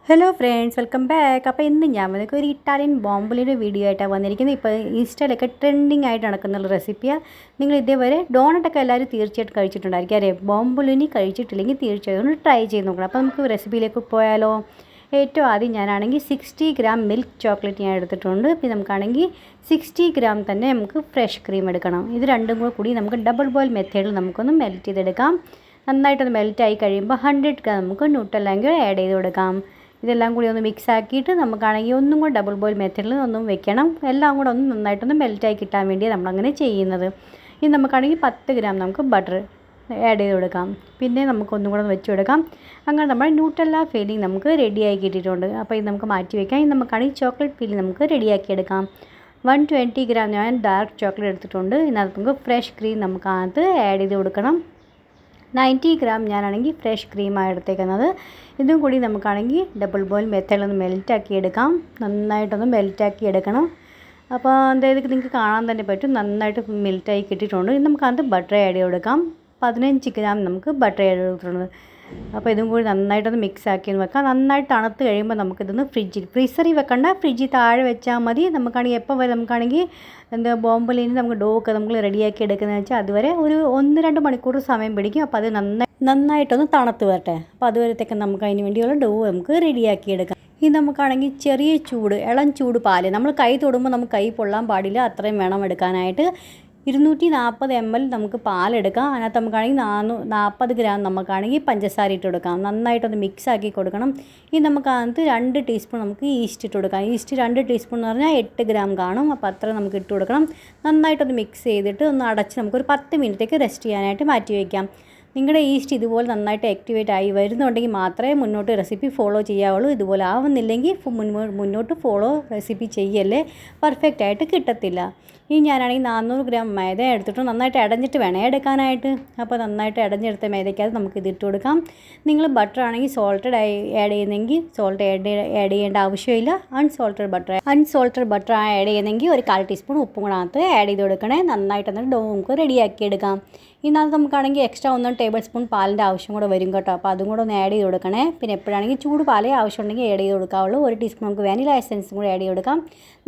Hello friends, welcome back. അപ്പോൾ ഇന്ന് ഞാൻ വന്നൊക്കെ ഒരു ഇറ്റാലിയൻ ബോംബുലിൻ്റെ വീഡിയോ ആയിട്ടാണ് വന്നിരിക്കുന്നത്. ഇപ്പോൾ ഇൻസ്റ്റയിലൊക്കെ ട്രെൻഡിങ് ആയിട്ട് നടക്കുന്ന റെസിപ്പിയാണ്. നിങ്ങൾ ഇതേവരെ ഡോണട്ടൊക്കെ എല്ലാവരും തീർച്ചയായിട്ടും കഴിച്ചിട്ടുണ്ടായിരിക്കും. അറിയാം, ബോംബുലിനി കഴിച്ചിട്ടില്ലെങ്കിൽ തീർച്ചയായും ഒന്ന് ട്രൈ ചെയ്ത് നോക്കണം. അപ്പോൾ നമുക്ക് റെസിപ്പിയിലേക്ക് പോയാലോ? ഏറ്റവും ആദ്യം ഞാനാണെങ്കിൽ 60 ഗ്രാം മിൽക്ക് ചോക്ലേറ്റ് ഞാൻ എടുത്തിട്ടുണ്ട്. പിന്നെ നമുക്കാണെങ്കിൽ 60 ഗ്രാം തന്നെ നമുക്ക് ഫ്രഷ് ക്രീം എടുക്കണം. ഇത് രണ്ടും കൂടി നമുക്ക് ഡബിൾ ബോയിൽ മെത്തേഡിൽ നമുക്കൊന്ന് മെൽറ്റ് ചെയ്തെടുക്കാം. നന്നായിട്ടൊന്ന് മെൽറ്റായി കഴിയുമ്പോൾ 100 ഗ്രാം നമുക്ക് ന്യൂട്ടെല്ലാം കൂടി ആഡ് ചെയ്ത് കൊടുക്കാം. ഇതെല്ലാം കൂടി ഒന്ന് മിക്സ് ആക്കിയിട്ട് നമുക്കാണെങ്കിൽ ഒന്നും കൂടി ഡബിൾ ബോയിൽ മെത്തേഡിൽ ഒന്നും വെക്കണം. എല്ലാം കൂടെ ഒന്ന് നന്നായിട്ടൊന്ന് മെൽറ്റായി കിട്ടാൻ വേണ്ടിയാണ് നമ്മളങ്ങനെ ചെയ്യുന്നത്. ഇനി നമുക്കാണെങ്കിൽ 10 ഗ്രാം നമുക്ക് ബട്ടർ ആഡ് ചെയ്ത് കൊടുക്കാം. പിന്നെ നമുക്കൊന്നും കൂടെ വെച്ച് കൊടുക്കാം. അങ്ങനെ നമ്മൾ ന്യൂട്ടെല്ല ഫില്ലിങ് നമുക്ക് റെഡിയായി കിട്ടിയിട്ടുണ്ട്. അപ്പോൾ ഇത് നമുക്ക് മാറ്റി വയ്ക്കാം. ഇനി നമുക്കാണെങ്കിൽ ചോക്ലേറ്റ് ഫില്ലിങ് നമുക്ക് റെഡിയാക്കി എടുക്കാം. 120 ഗ്രാം ഞാൻ ഡാർക്ക് ചോക്ലേറ്റ് എടുത്തിട്ടുണ്ട്. ഇതിനകത്ത് നമുക്ക് ഫ്രഷ് ക്രീം നമുക്കകത്ത് ആഡ് ചെയ്ത് കൊടുക്കണം. 90 ഗ്രാം ഞാനാണെങ്കിൽ ഫ്രഷ് ക്രീമാണ് എടുത്തേക്കുന്നത്. ഇതും കൂടി നമുക്കാണെങ്കിൽ ഡബിൾ ബോയിൽ മെത്തേഡിലൊന്ന് മെൽറ്റാക്കി എടുക്കാം. നന്നായിട്ടൊന്ന് മെൽറ്റാക്കി എടുക്കണം. അപ്പോൾ അതായത് നിങ്ങൾക്ക് കാണാൻ തന്നെ പറ്റും, നന്നായിട്ട് മെൽറ്റായി കിട്ടിയിട്ടുണ്ട്. ഇനി നമുക്കകത്ത് ബട്ടർ ആഡ് ചെയ്ത് കൊടുക്കാം. 15 ഗ്രാം നമുക്ക് ബട്ടർ ആഡ് ചെയ്ത് കൊടുത്തിട്ടുണ്ട്. അപ്പോൾ ഇതും കൂടി നന്നായിട്ടൊന്ന് മിക്സ് ആക്കി വെക്കാം. നന്നായിട്ട് തണുത്ത് കഴിയുമ്പോൾ നമുക്കിതൊന്ന് ഫ്രീസറിൽ വെക്കണ്ട, ഫ്രിഡ്ജിൽ താഴെ വെച്ചാൽ മതി. നമുക്കാണെങ്കിൽ എപ്പോൾ വരെ നമുക്കാണെങ്കിൽ ബോംബുലിനി നമുക്ക് ഡോ ഒക്കെ നമുക്ക് റെഡിയാക്കി എടുക്കുന്നതെന്ന് വെച്ചാൽ അതുവരെ ഒരു 1-2 മണിക്കൂർ സമയം പിടിക്കും. അപ്പോൾ അത് നന്നായിട്ടൊന്ന് തണുത്ത് വരട്ടെ. അപ്പോൾ അതുവരത്തേക്ക് നമുക്ക് അതിന് വേണ്ടിയുള്ള ഡോ നമുക്ക് റെഡിയാക്കി എടുക്കാം. ഇനി നമുക്കാണെങ്കിൽ ചെറിയ ചൂട്, ഇളം ചൂട് പാല്, നമ്മൾ കൈ തൊടുമ്പോൾ നമുക്ക് കൈ പൊള്ളാൻ പാടില്ല, അത്രയും വേണം എടുക്കാനായിട്ട്. 240 ml നമുക്ക് പാലെടുക്കാം. അതിനകത്ത് നമുക്കാണെങ്കിൽ 40 ഗ്രാം നമുക്കാണെങ്കിൽ പഞ്ചസാര ഇട്ട് കൊടുക്കാം. നന്നായിട്ടൊന്ന് മിക്സ് ആക്കി കൊടുക്കണം. ഇനി നമുക്കകത്ത് 2 ടീസ്പൂൺ നമുക്ക് ഈസ്റ്റ് ഇട്ട് കൊടുക്കാം. ഈസ്റ്റ് 2 ടീസ്പൂൺ എന്ന് പറഞ്ഞാൽ 8 ഗ്രാം കാണും. അപ്പോൾ അത്ര നമുക്ക് ഇട്ട് കൊടുക്കണം. നന്നായിട്ടൊന്ന് മിക്സ് ചെയ്തിട്ട് ഒന്ന് അടച്ച് നമുക്കൊരു 10 മിനിറ്റേക്ക് റെസ്റ്റ് ചെയ്യാനായിട്ട് മാറ്റി വയ്ക്കാം. നിങ്ങളുടെ ഈസ്റ്റ് ഇതുപോലെ നന്നായിട്ട് ആക്ടിവേറ്റ് ആയി വരുന്നുണ്ടെങ്കിൽ മാത്രമേ മുന്നോട്ട് റെസിപ്പി ഫോളോ ചെയ്യാവുള്ളൂ. ഇതുപോലെ ആവുന്നില്ലെങ്കിൽ മുന്നോട്ട് ഫോളോ റെസിപ്പി ചെയ്യല്ലേ, പെർഫെക്റ്റ് ആയിട്ട് കിട്ടത്തില്ല. ഇനി ഞാനാണെങ്കിൽ 400 ഗ്രാം മൈദ എടുത്തിട്ട് നന്നായിട്ട് അടഞ്ഞിട്ട് വേണേ എടുക്കാനായിട്ട്. അപ്പോൾ നന്നായിട്ട് അടഞ്ഞെടുത്ത മൈദയ്ക്കകത്ത് നമുക്ക് ഇതിട്ട് കൊടുക്കാം. നിങ്ങൾ ബട്ടർ ആണെങ്കിൽ സോൾട്ടഡ് ആഡ് ചെയ്യുന്നെങ്കിൽ സോൾട്ട് ആഡ് ചെയ്യേണ്ട ആവശ്യമില്ല. അൺസോൾട്ടഡ് ബട്ടർ ആഡ് ചെയ്യുന്നെങ്കിൽ ഒരു 1/4 ടീസ്പൂൺ ഉപ്പും കൂടെ അകത്ത് ആഡ് ചെയ്ത് കൊടുക്കണേ. നന്നായിട്ട് എന്നിട്ട് ഡോ നമുക്ക് റെഡിയാക്കി എടുക്കാം. ഇതിനകത്ത് നമുക്കാണെങ്കിൽ എക്സ്ട്രാ 1 ടേബിൾ സ്പൂൺ പാലിൻ്റെ ആവശ്യം കൂടെ വരും കേട്ടോ. അപ്പോൾ അതും കൂടെ ഒന്ന് ആഡ് ചെയ്ത് കൊടുക്കണേ. പിന്നെ എപ്പോഴാണെങ്കിൽ ചൂട് പാലേ ആവശ്യമുണ്ടെങ്കിൽ ആഡ് ചെയ്ത് കൊടുക്കാവുള്ളൂ. 1 ടീസ്പൂൺ നമുക്ക് വാനില എസൻസും കൂടെ ആഡ് ചെയ്ത് കൊടുക്കാം.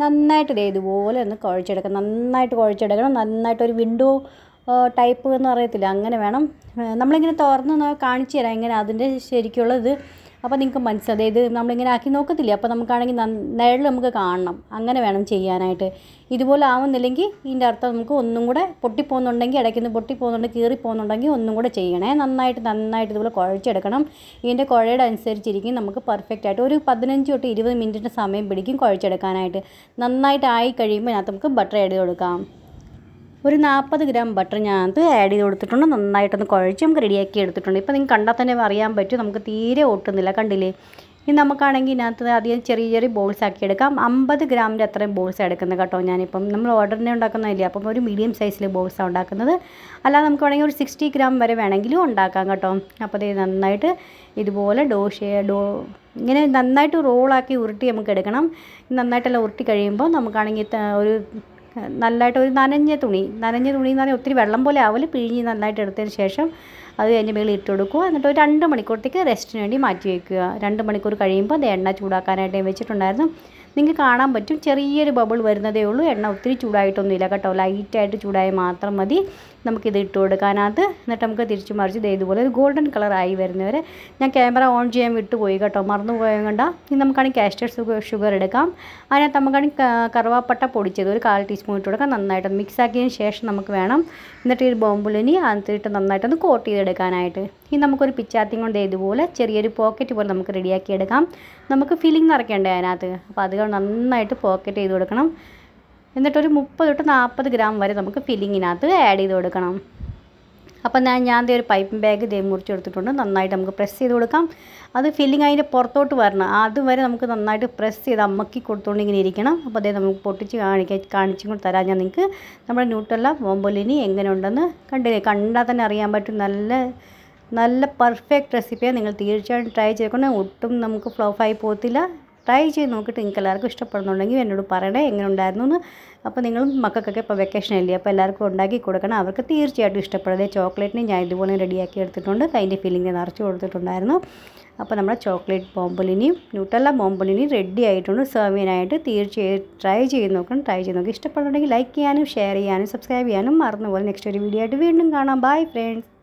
നന്നായിട്ട് ഇതുപോലെ ഒന്ന് കുഴച്ചെടുക്കാം. നന്നായിട്ട് കുഴച്ചെടുക്കണം. നന്നായിട്ടൊരു വിൻഡോ ടൈപ്പ് എന്ന് പറയത്തില്ല, അങ്ങനെ വേണം. നമ്മളിങ്ങനെ തുറന്ന് കാണിച്ചു തരാം എങ്ങനെ അതിൻ്റെ ശരിക്കുള്ളത്. അപ്പോൾ നിങ്ങൾക്ക് മനസ്സിലാവും. അതായത് നമ്മളിങ്ങനെ ആക്കി നോക്കത്തില്ലേ, അപ്പോൾ നമുക്കാണെങ്കിൽ നിഴൽ നമുക്ക് കാണണം. അങ്ങനെ വേണം ചെയ്യാനായിട്ട്. ഇതുപോലെ ആവുന്നില്ലെങ്കിൽ ഇതിൻ്റെ അർത്ഥം നമുക്ക് ഒന്നും കൂടെ പൊട്ടിപ്പോകുന്നുണ്ടെങ്കിൽ, ഇടയ്ക്കുന്ന് പൊട്ടിപ്പോകുന്നുണ്ടെങ്കിൽ കീറിപ്പോകുന്നുണ്ടെങ്കിൽ ഒന്നും കൂടെ ചെയ്യണേ. നന്നായിട്ട് ഇതുപോലെ കുഴച്ചെടുക്കണം. ഇതിൻ്റെ കുഴയുടെ അനുസരിച്ചിരിക്കും നമുക്ക് പെർഫെക്റ്റ് ആയിട്ട് ഒരു 15 തൊട്ട് 20 മിനിറ്റിൻ്റെ സമയം പിടിക്കും കുഴച്ചെടുക്കാനായിട്ട്. നന്നായിട്ട് ആയി കഴിയുമ്പോൾ ഇതിനകത്ത് നമുക്ക് ബട്ടർ ആഡ് ചെയ്ത് കൊടുക്കാം. ഒരു 40 ഗ്രാം ബട്ടർ ഞാനത് ആഡ് ചെയ്ത് കൊടുത്തിട്ടുണ്ട്. നന്നായിട്ടൊന്ന് കുഴച്ച് നമുക്ക് റെഡിയാക്കി എടുത്തിട്ടുണ്ട്. ഇപ്പോൾ നിങ്ങൾക്ക് കണ്ടാൽ തന്നെ അറിയാൻ പറ്റും, നമുക്ക് തീരെ ഒട്ടുന്നില്ല, കണ്ടില്ലേ. ഇനി നമുക്കാണെങ്കിൽ ഇതിനകത്ത് അധികം ചെറിയ ബോൾസ് ആക്കി എടുക്കാം. 50 ഗ്രാമിൻ്റെ അത്രയും ബോൾസ് എടുക്കുന്നത് കേട്ടോ. ഞാനിപ്പം നമ്മൾ ഓർഡറിനെ ഉണ്ടാക്കുന്നതല്ലേ, അപ്പം ഒരു മീഡിയം സൈസിൽ ബോൾസാണ് ഉണ്ടാക്കുന്നത്. അല്ലാതെ നമുക്ക് വേണമെങ്കിൽ ഒരു 60 ഗ്രാം വരെ വേണമെങ്കിലും ഉണ്ടാക്കാം കേട്ടോ. അപ്പോൾ ഇത് നന്നായിട്ട് ഇതുപോലെ ഇങ്ങനെ നന്നായിട്ട് റോളാക്കി ഉരുട്ടി നമുക്ക് എടുക്കണം. നന്നായിട്ടെല്ലാം ഉരുട്ടി കഴിയുമ്പോൾ നമുക്കാണെങ്കിൽ ഒരു നല്ലതായിട്ട് ഒരു നനഞ്ഞ തുണി എന്ന് പറഞ്ഞാൽ ഒത്തിരി വെള്ളം പോലെ ആവില്ല, പിഴിഞ്ഞ് നന്നായിട്ട് എടുത്തതിന് ശേഷം അത് അതിൻ്റെ മേളിൽ ഇട്ട് കൊടുക്കുക. എന്നിട്ട് ഒരു 2 മണിക്കൂറത്തേക്ക് റെസ്റ്റിന് വേണ്ടി മാറ്റി വയ്ക്കുക. 2 മണിക്കൂർ കഴിയുമ്പോൾ അത് എണ്ണ ചൂടാക്കാനായിട്ട് വെച്ചിട്ടുണ്ടായിരുന്നു. നിങ്ങൾക്ക് കാണാൻ പറ്റും, ചെറിയൊരു ബബിൾ വരുന്നതേ ഉള്ളൂ. എണ്ണ ഒത്തിരി ചൂടായിട്ടൊന്നുമില്ല കേട്ടോ. ലൈറ്റായിട്ട് ചൂടായി മാത്രം മതി നമുക്കിത് ഇട്ട് കൊടുക്കാനകത്ത്. എന്നിട്ട് നമുക്ക് തിരിച്ചു മറിച്ച് ഇതുപോലെ ഒരു ഗോൾഡൻ കളറായി വരുന്നവരെ ഞാൻ ക്യാമറ ഓൺ ചെയ്യാൻ വിട്ടുപോയി കേട്ടോ, മറന്നു പോയത് കൊണ്ടാ. ഇനി നമുക്കാണെങ്കിൽ കാസ്റ്റർ ഷുഗർ എടുക്കാം. അതിനകത്ത് നമുക്കാണെങ്കിൽ കറുവാപ്പട്ട പൊടിച്ചത് ഒരു 1/4 ടീസ്പൂൺ ഇട്ട് കൊടുക്കാം. നന്നായിട്ട് മിക്സ് ആക്കിയതിന് ശേഷം നമുക്ക് വേണം എന്നിട്ട് ഈ ബോംബുലിനി അതിട്ട് നന്നായിട്ടൊന്ന് കോട്ട് ചെയ്തെടുക്കാനായിട്ട്. ഇനി നമുക്കൊരു പിച്ചാത്തിയും കൊണ്ട് ഇതുപോലെ ചെറിയൊരു പോക്കറ്റ് പോലെ നമുക്ക് റെഡിയാക്കി എടുക്കാം. നമുക്ക് ഫില്ലിങ് നിറയ്ക്കേണ്ടത് അതിനകത്ത്. അപ്പോൾ അത് നന്നായിട്ട് പോക്കറ്റ് ചെയ്ത് കൊടുക്കണം. എന്നിട്ടൊരു 30 തൊട്ട് 40 ഗ്രാം വരെ നമുക്ക് ഫില്ലിങ്ങിനകത്ത് ആഡ് ചെയ്ത് കൊടുക്കണം. അപ്പം ഞാൻ ഒരു പൈപ്പിംഗ് ബാഗ് മുറിച്ചെടുത്തിട്ടുണ്ട്. നന്നായിട്ട് നമുക്ക് പ്രസ് ചെയ്ത് കൊടുക്കാം. അത് ഫില്ലിങ് അതിൻ്റെ പുറത്തോട്ട് വരണം, അതുവരെ നമുക്ക് നന്നായിട്ട് പ്രസ് ചെയ്ത് അമ്മക്കി കൊടുത്തുകൊണ്ട് ഇങ്ങനെ ഇരിക്കണം. അപ്പോൾ നമുക്ക് പൊട്ടിച്ച് കാണിച്ചും കൂടി തരാം ഞാൻ നിങ്ങൾക്ക്. നമ്മുടെ ന്യൂട്ടെല്ല ബോംബുലിനി എങ്ങനെ ഉണ്ടെന്ന് കണ്ടാൽ തന്നെ അറിയാൻ പറ്റും. നല്ല പെർഫെക്റ്റ് റെസിപ്പിയാണ്. നിങ്ങൾ തീർച്ചയായിട്ടും ട്രൈ ചെയ്തുകൊണ്ട് ഒട്ടും നമുക്ക് ഫ്ലോപ്പായി പോകത്തില്ല. ട്രൈ ചെയ്ത് നോക്കിയിട്ട് നിങ്ങൾക്ക് എല്ലാവർക്കും ഇഷ്ടപ്പെടുന്നുണ്ടെങ്കിൽ എന്നോട് പറയണേ എങ്ങനെ ഉണ്ടായിരുന്നു എന്ന്. അപ്പോൾ നിങ്ങൾ മക്കൾക്കൊക്കെ ഇപ്പോൾ വെക്കേഷൻ അല്ലേ, അപ്പോൾ എല്ലാവർക്കും ഉണ്ടാക്കി കൊടുക്കണം. അവർക്ക് തീർച്ചയായിട്ടും ഇഷ്ടപ്പെടുന്നത്. ചോക്ലേറ്റിന് ഞാൻ ഇതുപോലെ റെഡിയാക്കി എടുത്തിട്ടുണ്ട്. അതിൻ്റെ ഫില്ലിങ് നിറച്ച് കൊടുത്തിട്ടുണ്ടായിരുന്നു. അപ്പോൾ നമ്മുടെ ചോക്ലേറ്റ് ബോംബൊലിനിയും ന്യൂട്ടല്ല ബോംബൊലിനിയും റെഡി ആയിട്ടുണ്ട് സെർവ് ചെയ്യാനായിട്ട്. തീർച്ചയായും ട്രൈ ചെയ്ത് നോക്കി ഇഷ്ടപ്പെടുന്നുണ്ടെങ്കിൽ ലൈക്ക് ചെയ്യാനും ഷെയർ ചെയ്യാനും സബ്സ്ക്രൈബ് ചെയ്യാനും മറന്നുപോലെ. നെക്സ്റ്റ് ഒരു വീഡിയോ ആയിട്ട് വീണ്ടും കാണാം. Bye friends.